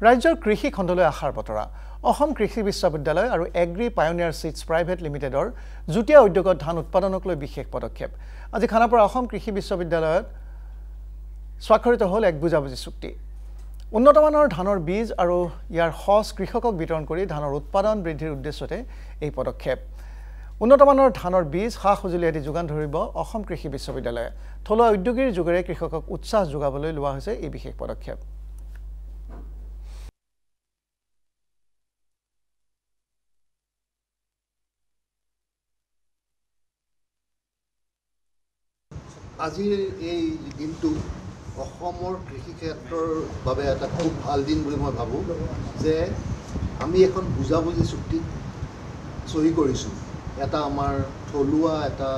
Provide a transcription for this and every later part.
ৰাজ্যৰ কৃষি খণ্ডলৈ আশাৰ বতৰা অসম কৃষি বিশ্ববিদ্যালয় আৰু এগ্ৰি পায়োনিয়াৰ সিডছ প্ৰাইভেট লিমিটেডৰ যুটীয়া উদ্যোগত ধান উৎপাদনক লৈ বিশেষ পদক্ষেপ আজি খানাপাৰা অসম কৃষি বিশ্ববিদ্যালয়ত স্বাক্ষৰিত হ'ল এক বুজাবুজি চুক্তি উন্নতমানৰ ধানৰ বীজ আৰু ইয়াৰ সঁচ কৃষকক বিতৰণ কৰি ধানৰ উৎপাদন বৃদ্ধিৰ উদ্দেশ্যতে এই পদক্ষেপ উন্নতমানৰ ধানৰ বীজ সা-সঁজুলি আদি যোগান ধৰিব অসম কৃষি বিশ্ববিদ্যালয়ে থলুৱা উদ্যোগীৰ যোগেৰে কৃষকক উৎসাহ যোগাবলৈ লোৱা হৈছে এই বিশেষ পদক্ষেপ আজিৰ এই দিনটো অসমৰ কৃষি ক্ষেত্ৰৰ বাবে এটা খুব ভাল দিন বুলি মই ভাবোঁ যে আমি এখন বুজাবুজি চুক্তি চহী কৰিছোঁ এটা আমাৰ থলুৱা এটা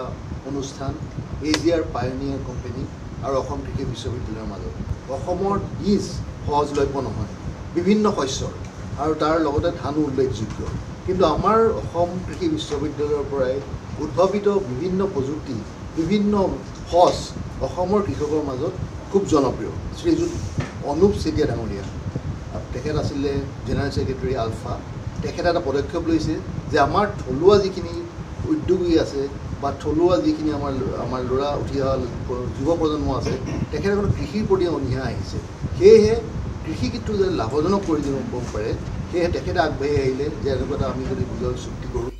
অনুষ্ঠান এজিআৰ পায়োনিয়াৰ কোম্পানী আৰু অসম কৃষি বিশ্ববিদ্যালয়ৰ মাজত অসমৰ বীজ সহজলভ্য নহয় বিভিন্ন শস্যৰ আৰু তাৰ লগতে ধানো উল্লেখযোগ্য কিন্তু আমাৰ অসম কৃষি বিশ্ববিদ্যালয়ৰ পৰাই উদ্ভাৱিত বিভিন্ন প্ৰযুক্তি বিভিন্ন সঁচ অসমৰ কৃষকৰ মাজত খুব জনপ্ৰিয় শ্ৰীযুত অনুপ চেতিয়া ডাঙৰীয়া তেখেত আছিলে জেনেৰেল ছেক্ৰেটাৰী আলফা তেখেতে এটা পদক্ষেপ লৈছে যে আমাৰ থলুৱা যিখিনি উদ্যোগী আছে বা থলুৱা যিখিনি আমাৰ ল'ৰা উঠি অহা যুৱ প্ৰজন্ম আছে তেখেতসকলে কৃষিৰ প্ৰতি অনীহা আহিছে সেয়েহে কৃষিক্ষেত্ৰ যে লাভজনক কৰি দিব পাৰে সেয়েহে তেখেতে আগবাঢ়ি আহিলে যে এনেকুৱা এটা আমি যদি বুজাবুজি চুক্তি কৰোঁ